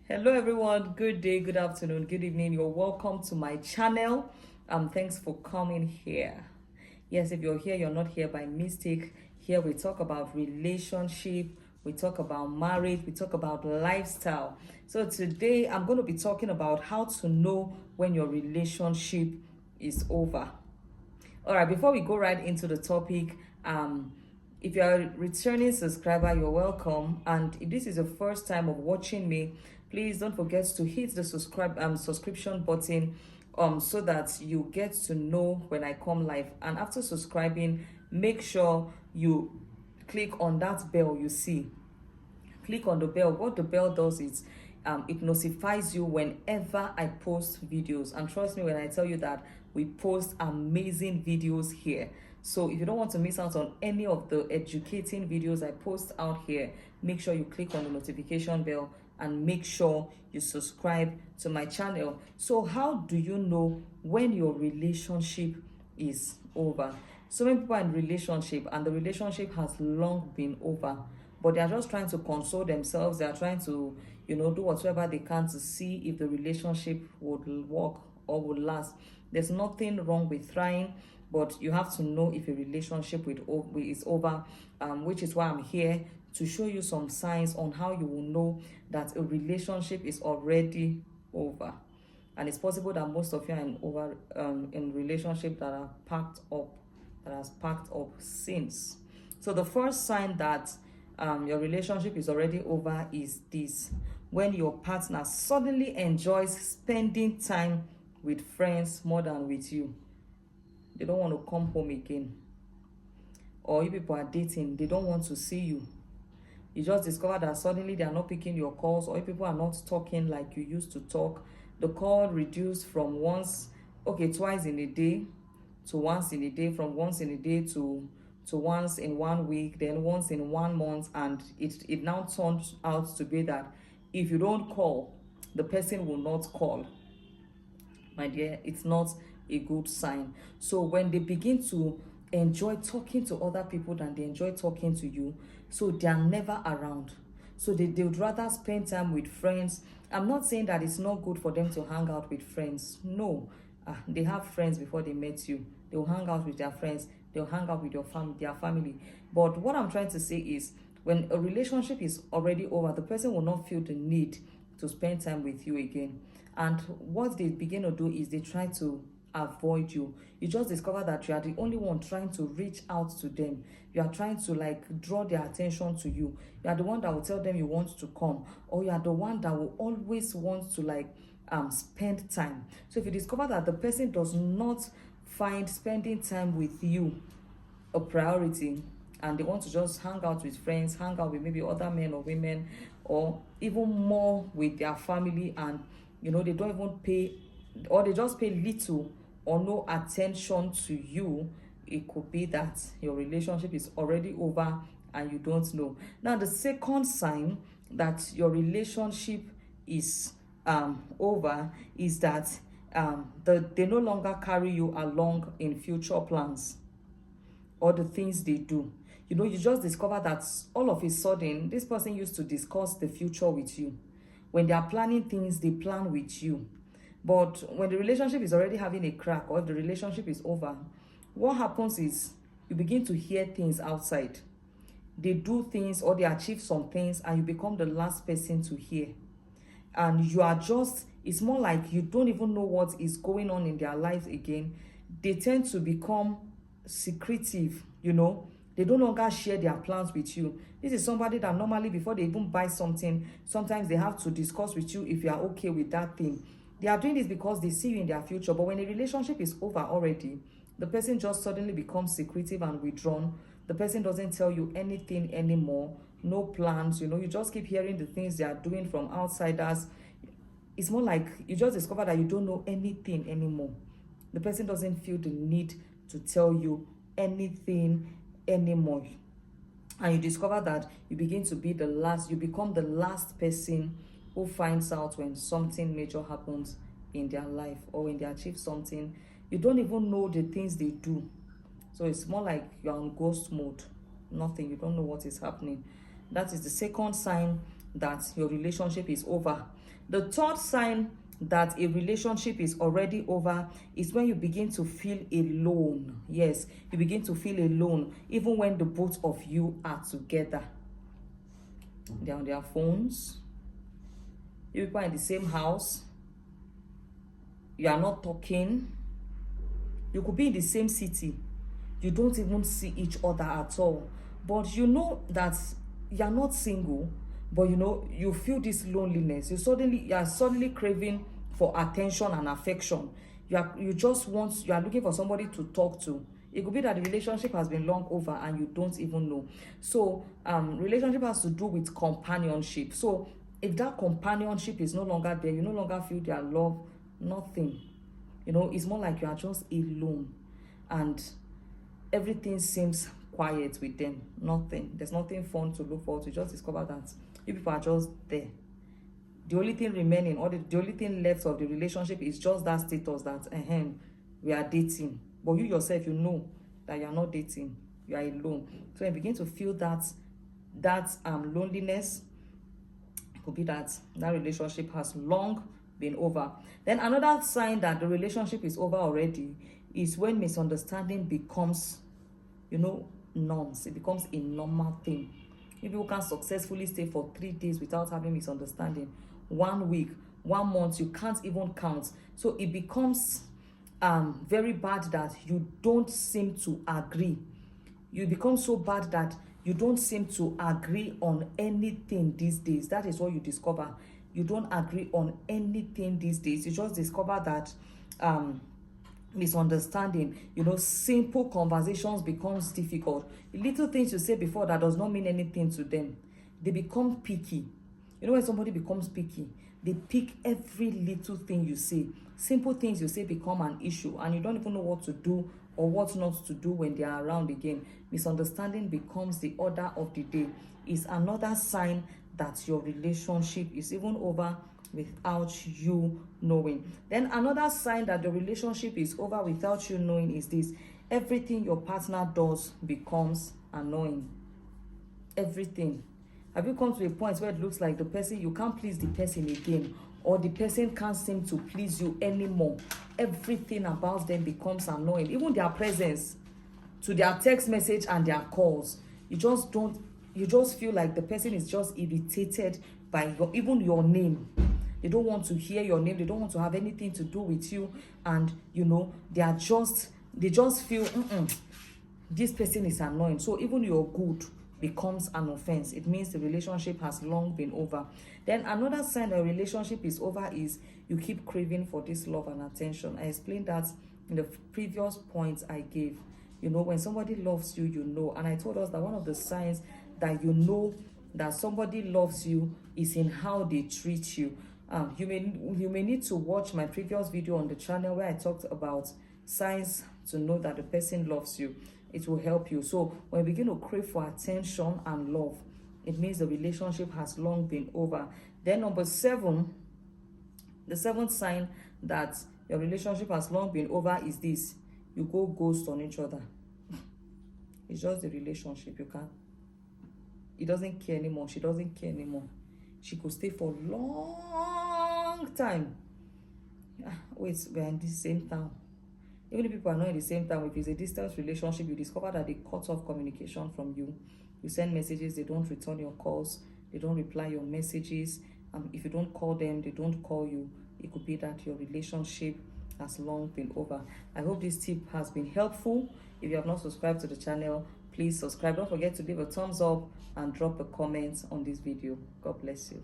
Hello everyone, good day, good afternoon, good evening. You're welcome to my channel. Thanks for coming here. Yes, if you're here, you're not here by mistake. Here we talk about relationship, we talk about marriage, we talk about lifestyle. So today I'm going to be talking about how to know when your relationship is over. All right, before we go right into the topic, if you're a returning subscriber, you're welcome. And if this is the first time of watching me, please don't forget to hit the subscription button so that you get to know when I come live. And after subscribing, make sure you click on that bell you see. Click on the bell. What the bell does is it notifies you whenever I post videos. And trust me when I tell you that we post amazing videos here. So if you don't want to miss out on any of the educating videos I post out here, make sure you click on the notification bell and make sure you subscribe to my channel. So how do you know when your relationship is over? So many people are in relationship and the relationship has long been over, but they are just trying to console themselves. They are trying to, do whatever they can to see if the relationship would work or would last. There's nothing wrong with trying, but you have to know if a relationship is over, which is why I'm here to show you some signs on how you will know that a relationship is already over. And it's possible that most of you are in relationship that are packed up, that has packed up since. So the first sign that your relationship is already over is this: when your partner suddenly enjoys spending time with friends more than with you. They don't want to come home again. Or you people are dating, they don't want to see you. You just discover that suddenly they are not picking your calls, or you people are not talking like you used to talk. The call reduced from twice in a day to once in a day, from once in a day to once in 1 week, then once in 1 month, and it now turns out to be that if you don't call, the person will not call. My dear, it's not a good sign. So when they begin to enjoy talking to other people than they enjoy talking to you, so they are never around. So they would rather spend time with friends. I'm not saying that it's not good for them to hang out with friends. No, they have friends before they met you. They will hang out with their friends. They'll hang out with their family. But what I'm trying to say is, when a relationship is already over, the person will not feel the need to spend time with you again. And what they begin to do is they try to avoid you. You just discover that you are the only one trying to reach out to them. You are trying to draw their attention to you. You are the one that will tell them you want to come, or you are the one that will always want to spend time. So if you discover that the person does not find spending time with you a priority, and they want to just hang out with friends, hang out with maybe other men or women, or even more with their family, and they don't even pay, or they just pay little or no attention to you, it could be that your relationship is already over and you don't know. Now, the second sign that your relationship is over is that they no longer carry you along in future plans or the things they do. You just discover that all of a sudden this person used to discuss the future with you. When they are planning things, they plan with you. But when the relationship is already having a crack, or if the relationship is over, what happens is you begin to hear things outside. They do things or they achieve some things, and you become the last person to hear. And you are it's more like you don't even know what is going on in their lives again. They tend to become secretive. They no longer share their plans with you. This is somebody that normally, before they even buy something, sometimes they have to discuss with you if you are okay with that thing. They are doing this because they see you in their future. But when a relationship is over already, the person just suddenly becomes secretive and withdrawn. The person doesn't tell you anything anymore. No plans. You just keep hearing the things they are doing from outsiders. It's more like you just discover that you don't know anything anymore. The person doesn't feel the need to tell you anything anymore. And you discover that you begin to be you become the last person who finds out when something major happens in their life, or when they achieve something. You don't even know the things they do. So it's more like you're on ghost mode. Nothing. You don't know what is happening. That is the second sign that your relationship is over. The third sign that a relationship is already over is when you begin to feel alone. Yes, you begin to feel alone even when the both of you are together. They're on their phones, you people are in the same house, you are not talking, you could be in the same city, you don't even see each other at all, but you know that you're not single, but you know you feel this loneliness. You are suddenly craving for attention and affection. You are looking for somebody to talk to. It could be that the relationship has been long over and you don't even know. So relationship has to do with companionship. So if that companionship is no longer there, you no longer feel their love, nothing. You know, it's more like you are just alone and everything seems quiet with them. Nothing. There's nothing fun to look forward to. Just discover that you people are just there. The only thing remaining, or the only thing left of the relationship is just that status that we are dating. But you yourself, you know that you are not dating. You are alone. So you begin to feel that loneliness. It could be that relationship has long been over. Then another sign that the relationship is over already is when misunderstanding becomes, norms. It becomes a normal thing. If you can successfully stay for 3 days without having misunderstanding, 1 week, 1 month, you can't even count. So it becomes very bad that you don't seem to agree. You become so bad that you don't seem to agree on anything these days. That is what you discover. You don't agree on anything these days. You just discover that misunderstanding, simple conversations becomes difficult. Little things you say before that does not mean anything to them, they become picky. When somebody becomes picky, they pick every little thing you say. Simple things you say become an issue and you don't even know what to do or what not to do when they are around again. Misunderstanding becomes the order of the day. Is another sign that your relationship is even over without you knowing. Then another sign that the relationship is over without you knowing is this: everything your partner does becomes annoying. Everything. Have you come to a point where it looks like you can't please the person again, or the person can't seem to please you anymore? Everything about them becomes annoying. Even their presence, to their text message and their calls, you just feel like the person is just irritated by even your name. They don't want to hear your name. They don't want to have anything to do with you. And they just feel this person is annoying. So even your good becomes an offense. It means the relationship has long been over. Then another sign that a relationship is over is you keep craving for this love and attention. I explained that in the previous points I gave. When somebody loves you, and I told us that one of the signs that that somebody loves you is in how they treat you. You may need to watch my previous video on the channel where I talked about signs to know that the person loves you. It will help you. So when you begin to crave for attention and love, it means the relationship has long been over. Then number 7, the 7th sign that your relationship has long been over is this: you go ghost on each other. It's just the relationship. He doesn't care anymore. She doesn't care anymore. She could stay for a long time. Wait, we're in the same town. Even if people are not in the same town, if it's a distance relationship, you discover that they cut off communication from you. You send messages, they don't return your calls, they don't reply your messages. If you don't call them, they don't call you. It could be that your relationship has long been over. I hope this tip has been helpful. If you have not subscribed to the channel, please subscribe. Don't forget to leave a thumbs up and drop a comment on this video. God bless you.